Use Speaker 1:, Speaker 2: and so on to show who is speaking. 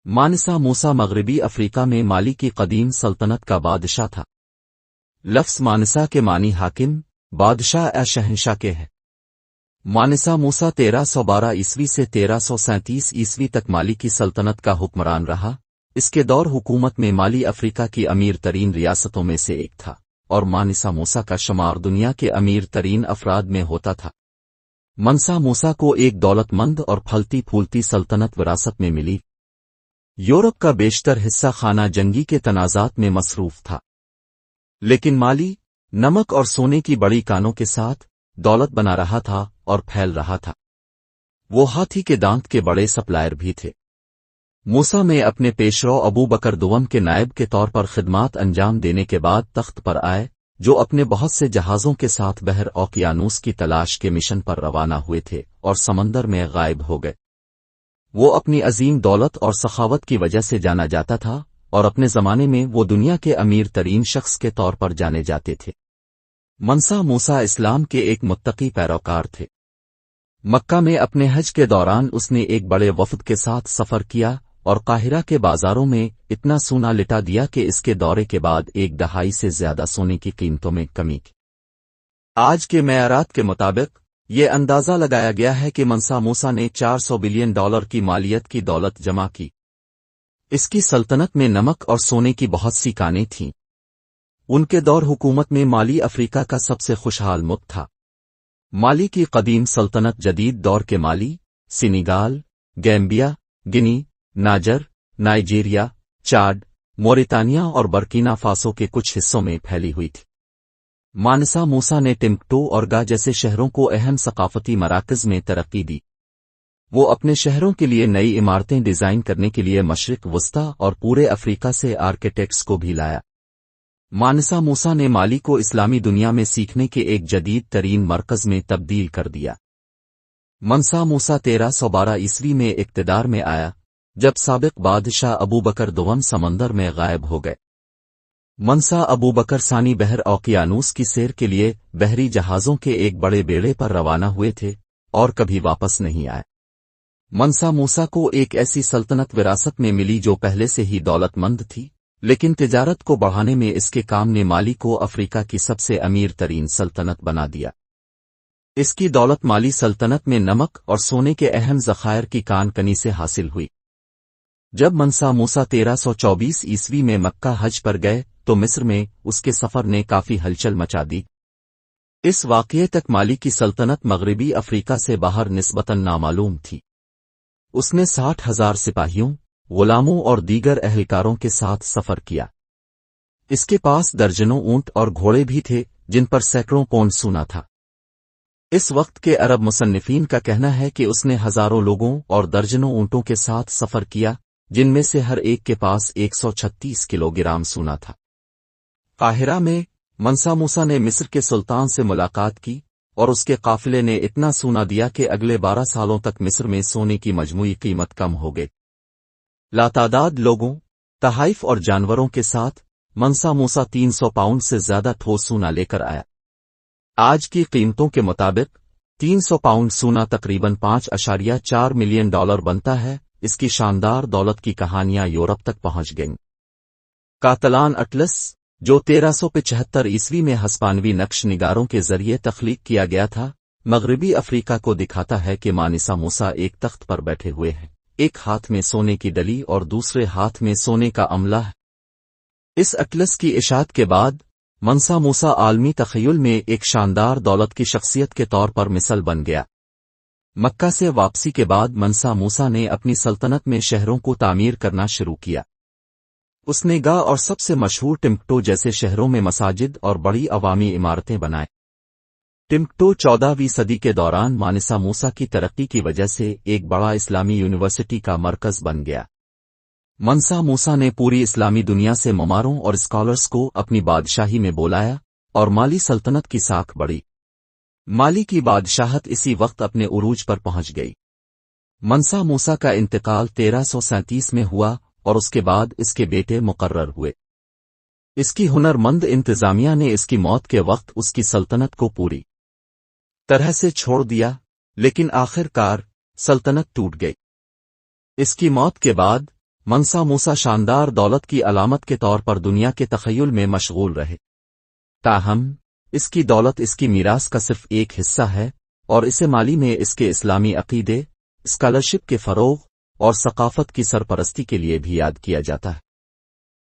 Speaker 1: مانسا موسیٰ مغربی افریقہ میں مالی کی قدیم سلطنت کا بادشاہ تھا۔ لفظ مانسا کے معنی حاکم، بادشاہ یا شہنشاہ کے ہے۔ مانسا موسیٰ 1312 عیسوی سے 1337 عیسوی تک مالی کی سلطنت کا حکمران رہا۔ اس کے دور حکومت میں مالی افریقہ کی امیر ترین ریاستوں میں سے ایک تھا، اور مانسا موسیٰ کا شمار دنیا کے امیر ترین افراد میں ہوتا تھا۔ مانسا موسیٰ کو ایک دولت مند اور پھلتی پھولتی سلطنت وراثت میں ملی۔ یورپ کا بیشتر حصہ خانہ جنگی کے تنازعات میں مصروف تھا، لیکن مالی نمک اور سونے کی بڑی کانوں کے ساتھ دولت بنا رہا تھا اور پھیل رہا تھا۔ وہ ہاتھی کے دانت کے بڑے سپلائر بھی تھے۔ موسیٰ میں اپنے پیشرو ابو بکر دوم کے نائب کے طور پر خدمات انجام دینے کے بعد تخت پر آئے، جو اپنے بہت سے جہازوں کے ساتھ بحر اوقیانوس کی تلاش کے مشن پر روانہ ہوئے تھے اور سمندر میں غائب ہو گئے۔ وہ اپنی عظیم دولت اور سخاوت کی وجہ سے جانا جاتا تھا، اور اپنے زمانے میں وہ دنیا کے امیر ترین شخص کے طور پر جانے جاتے تھے۔ مانسا موسیٰ اسلام کے ایک متقی پیروکار تھے۔ مکہ میں اپنے حج کے دوران اس نے ایک بڑے وفد کے ساتھ سفر کیا اور قاہرہ کے بازاروں میں اتنا سونا لٹا دیا کہ اس کے دورے کے بعد 1/2 سے زیادہ سونے کی قیمتوں میں کمی کی۔ آج کے معیارات کے مطابق یہ اندازہ لگایا گیا ہے کہ مانسا موسیٰ نے $400 بلین کی مالیت کی دولت جمع کی۔ اس کی سلطنت میں نمک اور سونے کی بہت سی کانیں تھیں۔ ان کے دور حکومت میں مالی افریقہ کا سب سے خوشحال ملک تھا۔ مالی کی قدیم سلطنت جدید دور کے مالی، سینیگال، گیمبیا، گنی، ناجر، نائجیریا، چاڈ، موریتانیا اور برکینا فاسو کے کچھ حصوں میں پھیلی ہوئی تھی۔ مانسا موسیٰ نے ٹمبکٹو اور گا جیسے شہروں کو اہم ثقافتی مراکز میں ترقی دی۔ وہ اپنے شہروں کے لیے نئی عمارتیں ڈیزائن کرنے کے لیے مشرق وسطی اور پورے افریقہ سے آرکیٹیکٹس کو بھی لایا۔ مانسا موسیٰ نے مالی کو اسلامی دنیا میں سیکھنے کے ایک جدید ترین مرکز میں تبدیل کر دیا۔ مانسا موسیٰ 1312 عیسوی میں اقتدار میں آیا، جب سابق بادشاہ ابو بکر دوم سمندر میں غائب ہو گئے۔ مانسا ابو بکر ثانی بحر اوقیانوس کی سیر کے لیے بحری جہازوں کے ایک بڑے بیڑے پر روانہ ہوئے تھے اور کبھی واپس نہیں آئے۔ مانسا موسیٰ کو ایک ایسی سلطنت وراثت میں ملی جو پہلے سے ہی دولت مند تھی، لیکن تجارت کو بڑھانے میں اس کے کام نے مالی کو افریقہ کی سب سے امیر ترین سلطنت بنا دیا۔ اس کی دولت مالی سلطنت میں نمک اور سونے کے اہم ذخائر کی کان کنی سے حاصل ہوئی۔ جب مانسا موسیٰ 1324 عیسوی میں مکہ حج پر گئے تو مصر میں اس کے سفر نے کافی ہلچل مچا دی۔ اس واقعے تک مالی کی سلطنت مغربی افریقہ سے باہر نسبتاً نامعلوم تھی۔ اس نے 60,000 سپاہیوں، غلاموں اور دیگر اہلکاروں کے ساتھ سفر کیا۔ اس کے پاس درجنوں اونٹ اور گھوڑے بھی تھے جن پر سینکڑوں پونڈ سونا تھا۔ اس وقت کے عرب مصنفین کا کہنا ہے کہ اس نے ہزاروں لوگوں اور درجنوں اونٹوں کے ساتھ سفر کیا، جن میں سے ہر ایک کے پاس 136 کلوگرام سونا تھا۔ قاہرہ میں مانسا موسیٰ نے مصر کے سلطان سے ملاقات کی اور اس کے قافلے نے اتنا سونا دیا کہ اگلے 12 سالوں تک مصر میں سونے کی مجموعی قیمت کم ہو گئی۔ لاتعداد لوگوں، تحائف اور جانوروں کے ساتھ مانسا موسیٰ 300 پاؤنڈ سے زیادہ ٹھوس سونا لے کر آیا۔ آج کی قیمتوں کے مطابق 300 پاؤنڈ سونا تقریباً $5.4 ملین بنتا ہے۔ اس کی شاندار دولت کی کہانیاں یورپ تک پہنچ گئیں۔ کاتالان اٹلس، جو 1375 عیسوی میں ہسپانوی نقش نگاروں کے ذریعے تخلیق کیا گیا تھا، مغربی افریقہ کو دکھاتا ہے کہ مانسا موسیٰ ایک تخت پر بیٹھے ہوئے ہیں، ایک ہاتھ میں سونے کی ڈلی اور دوسرے ہاتھ میں سونے کا عملہ ہے۔ اس اٹلس کی اشاعت کے بعد مانسا موسیٰ عالمی تخیل میں ایک شاندار دولت کی شخصیت کے طور پر مثال بن گیا۔ مکہ سے واپسی کے بعد مانسا موسیٰ نے اپنی سلطنت میں شہروں کو تعمیر کرنا شروع کیا۔ اس نے گا اور سب سے مشہور ٹمبکٹو جیسے شہروں میں مساجد اور بڑی عوامی عمارتیں بنائیں۔ ٹمبکٹو 14ویں صدی کے دوران مانسا موسیٰ کی ترقی کی وجہ سے ایک بڑا اسلامی یونیورسٹی کا مرکز بن گیا۔ مانسا موسیٰ نے پوری اسلامی دنیا سے معماروں اور اسکالرز کو اپنی بادشاہی میں بلایا اور مالی سلطنت کی ساکھ بڑھی۔ مالی کی بادشاہت اسی وقت اپنے عروج پر پہنچ گئی۔ مانسا موسیٰ کا انتقال 1337 میں ہوا اور اس کے بعد اس کے بیٹے مقرر ہوئے۔ اس کی ہنر مند انتظامیہ نے اس کی موت کے وقت اس کی سلطنت کو پوری طرح سے چھوڑ دیا، لیکن آخر کار سلطنت ٹوٹ گئی۔ اس کی موت کے بعد منسا موسیٰ شاندار دولت کی علامت کے طور پر دنیا کے تخیل میں مشغول رہے، تاہم اس کی دولت اس کی میراث کا صرف ایک حصہ ہے، اور اسے مالی میں اس کے اسلامی عقیدے، اسکالرشپ کے فروغ اور ثقافت کی سرپرستی کے لیے بھی یاد کیا جاتا ہے۔